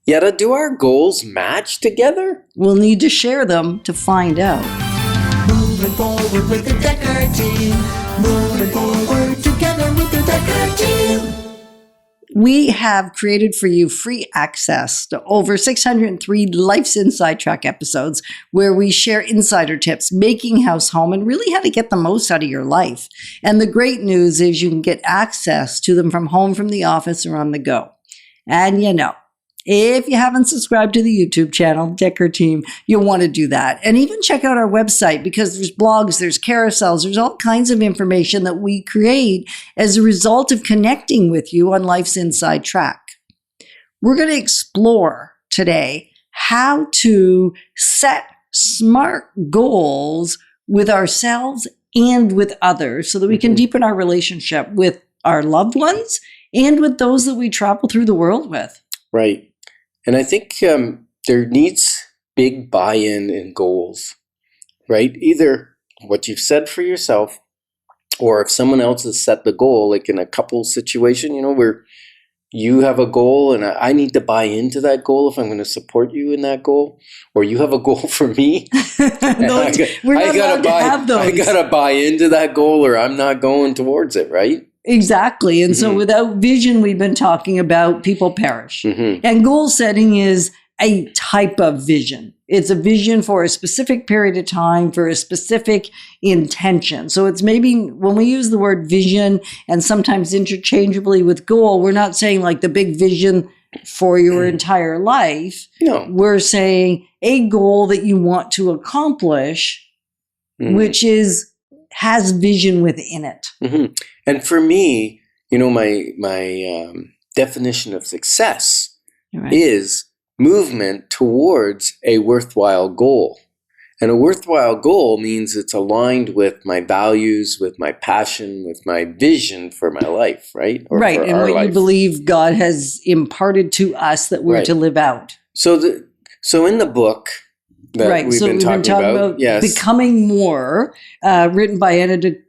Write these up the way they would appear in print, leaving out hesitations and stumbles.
Yetta, do our goals match together? We'll need to share them to find out. Moving forward with the Dekker Team. Moving forward together with the Dekker Team. We have created for you free access to over 603 Life's Inside Track episodes where we share insider tips, making house home, and really how to get the most out of your life. And the great news is you can get access to them from home, from the office, or on the go. And you know, if you haven't subscribed to the YouTube channel, Dekker Team, you'll want to do that. And even check out our website because there's blogs, there's carousels, there's all kinds of information that we create as a result of connecting with you on Life's Inside Track. We're going to explore today how to set smart goals with ourselves and with others so that we can deepen our relationship with our loved ones and with those that we travel through the world with. Right. And I think there needs big buy-in in goals, right? Either what you've said for yourself, or if someone else has set the goal, like in a couple situation, you know, where you have a goal and I need to buy into that goal if I'm going to support you in that goal, or you have a goal for me. We're not allowed to have those. I got to buy into that goal or I'm not going towards it, right? Exactly. And so without vision, we've been talking about people perish. And goal setting is a type of vision. It's a vision for a specific period of time, for a specific intention. So it's maybe when we use the word vision and sometimes interchangeably with goal, we're not saying like the big vision for your entire life. No. We're saying a goal that you want to accomplish, which has vision within it. And for me, you know, my definition of success is movement towards a worthwhile goal. And a worthwhile goal means it's aligned with my values, with my passion, with my vision for my life, right? Or right, and what life. You believe God has imparted to us that we're to live out. So in the book that we've been talking about Becoming More, written by Dianna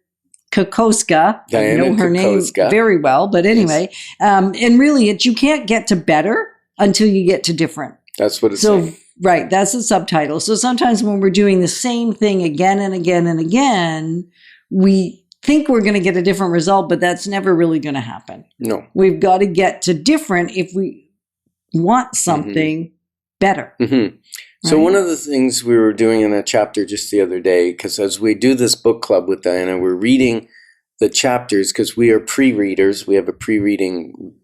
Kokoszka. I know her name very well, but anyway. And really, you can't get to better until you get to different. That's what it's saying. Right, that's the subtitle. So sometimes when we're doing the same thing again and again and again, we think we're going to get a different result, but that's never really going to happen. No. We've got to get to different if we want something better. So one of the things we were doing in a chapter just the other day, because as we do this book club with Dianna, we're reading the chapters because we are pre-readers. We have a pre-reading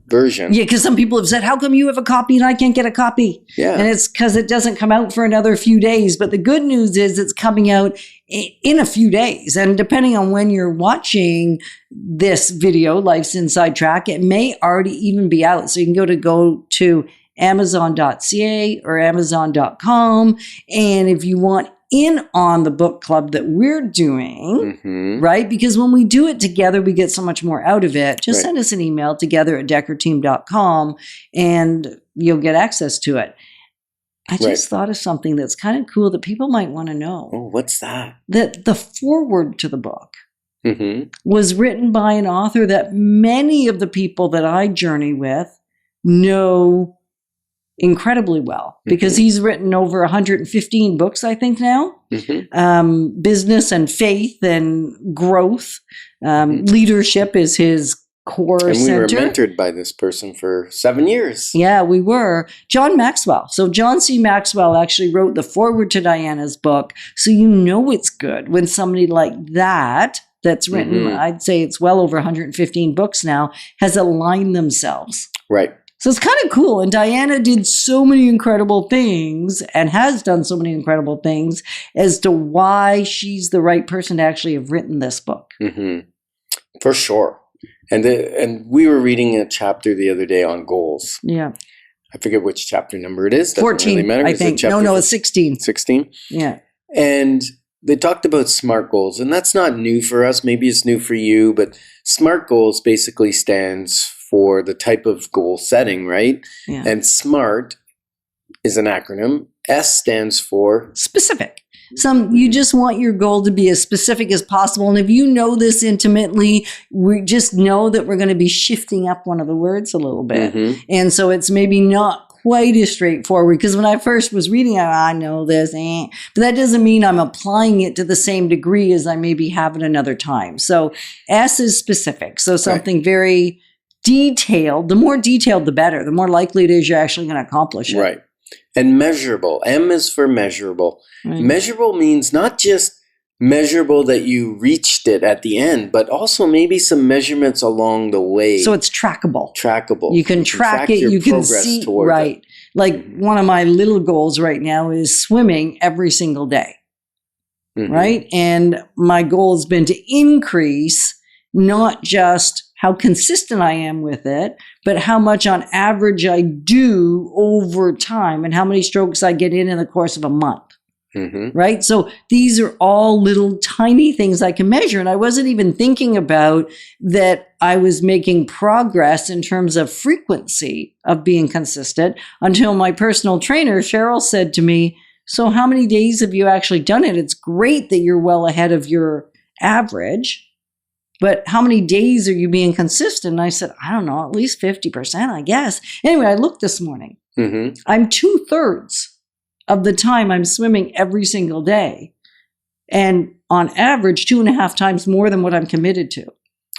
version. Yeah, because some people have said, how come you have a copy and I can't get a copy? Yeah. And it's because it doesn't come out for another few days. But the good news is it's coming out in a few days. And depending on when you're watching this video, Life's Inside Track, it may already even be out. So you can go to Amazon.ca or Amazon.com. And if you want in on the book club that we're doing, right? Because when we do it together, we get so much more out of it. Just send us an email together@dekkerteam.com and you'll get access to it. I just thought of something that's kind of cool that people might want to know. Oh, what's that? That the foreword to the book was written by an author that many of the people that I journey with know incredibly well, because he's written over 115 books, I think now, business and faith and growth. Leadership is his core center. And we were mentored by this person for 7 years. Yeah, we were. John Maxwell. So John C. Maxwell actually wrote the foreword to Dianna's book. So you know it's good when somebody like that's written, I'd say it's well over 115 books now, has aligned themselves. Right. So it's kind of cool. And Dianna did so many incredible things and has done so many incredible things as to why she's the right person to actually have written this book. For sure. And we were reading a chapter the other day on goals. Yeah. I forget which chapter number it is. Doesn't 14, really matter. I think. No, it's 16. 16? Yeah. And they talked about SMART goals, and that's not new for us. Maybe it's new for you, but SMART goals basically stands for the type of goal setting, right? Yeah. And SMART is an acronym. S stands for specific. You just want your goal to be as specific as possible. And if you know this intimately, we just know that we're going to be shifting up one of the words a little bit. And so it's maybe not quite as straightforward, because when I first was reading it, I know this, but that doesn't mean I'm applying it to the same degree as I maybe have at another time. So S is specific. So something very detailed. The more detailed, the better. The more likely it is you're actually going to accomplish it. Right. And measurable. M is for measurable. Right. Measurable means not just measurable that you reached it at the end, but also maybe some measurements along the way. So it's trackable. Trackable. You can track it. your You can progress see. toward Right. it. Like one of my little goals right now is swimming every single day. Mhm. Right. And my goal has been to increase not just how consistent I am with it, but how much on average I do over time and how many strokes I get in the course of a month. Mhm. Right? So these are all little tiny things I can measure. And I wasn't even thinking about that I was making progress in terms of frequency of being consistent until my personal trainer, Cheryl, said to me, so how many days have you actually done it? It's great that you're well ahead of your average, but how many days are you being consistent? And I said, I don't know, at least 50%, I guess. Anyway, I looked this morning. Mhm. I'm 2/3 of the time I'm swimming every single day. And on average, 2.5 times more than what I'm committed to.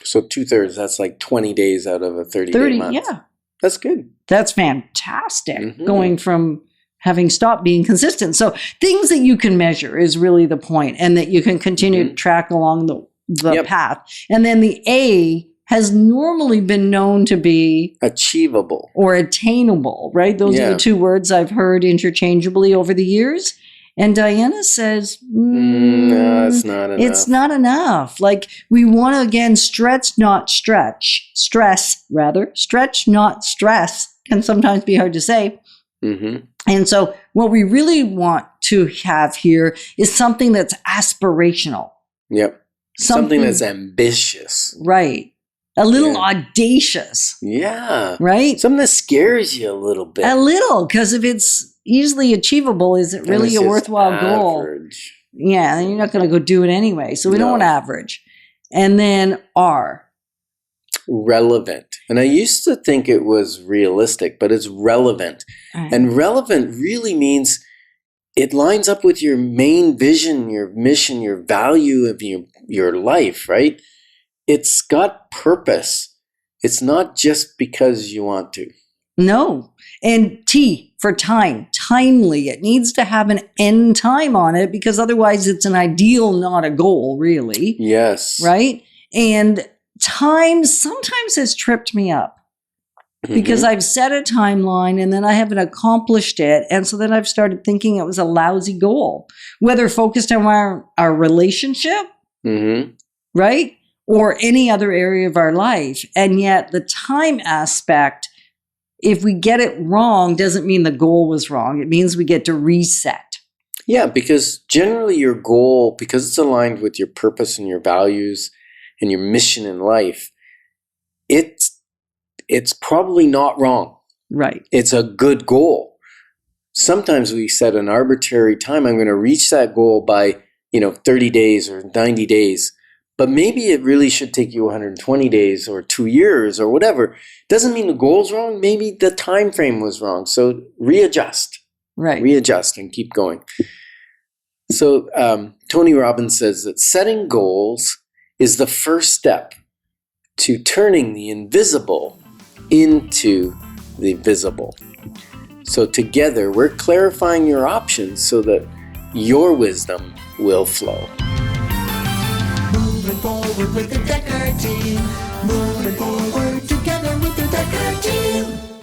So 2/3, that's like 20 days out of a 30-day month. Yeah. That's good. That's fantastic. Mhm. Going from having stopped being consistent. So things that you can measure is really the point, and that you can continue to track along the Yep. path. And then the A has normally been known to be Achievable. or attainable, right? Those are Yeah. the two words I've heard interchangeably over the years. And Dianna says, No, it's not enough. it's not enough. Like we want to, again, stretch, not stretch. Stress, rather. Stretch, not stress can sometimes be hard to say. Mhm. And so what we really want to have here is something that's aspirational. Yep. Something that's ambitious. right. A little Yeah. audacious, Yeah. right? Something that scares you a little bit. A little, because if it's easily achievable, is it And really it's a just worthwhile goal? average. Yeah, then you're not going to go do it anyway. So we don't No. want average. And then R. Relevant. And I used to think it was realistic, but it's relevant. And relevant really means it lines up with your main vision, your mission, your value of your life, right? It's got purpose. It's not just because you want to. No. And T for time, timely. It needs to have an end time on it, because otherwise it's an ideal, not a goal, really. Yes. Right? And time sometimes has tripped me up, because I've set a timeline and then I haven't accomplished it. And so then I've started thinking it was a lousy goal, whether focused on our relationship, right? Or any other area of our life. And yet the time aspect, if we get it wrong, doesn't mean the goal was wrong. It means we get to reset. Yeah, because generally your goal, because it's aligned with your purpose and your values and your mission in life, it's probably not wrong. Right. It's a good goal. Sometimes we set an arbitrary time. I'm going to reach that goal by, 30 days or 90 days. But maybe it really should take you 120 days or 2 years or whatever. Doesn't mean the goal's wrong. Maybe the time frame was wrong. So readjust. Right. Readjust and keep going. So Tony Robbins says that setting goals is the first step to turning the invisible into the visible. So together, we're clarifying your options so that your wisdom will flow. Moving forward with the Dekker Team. Moving forward together with the Dekker Team.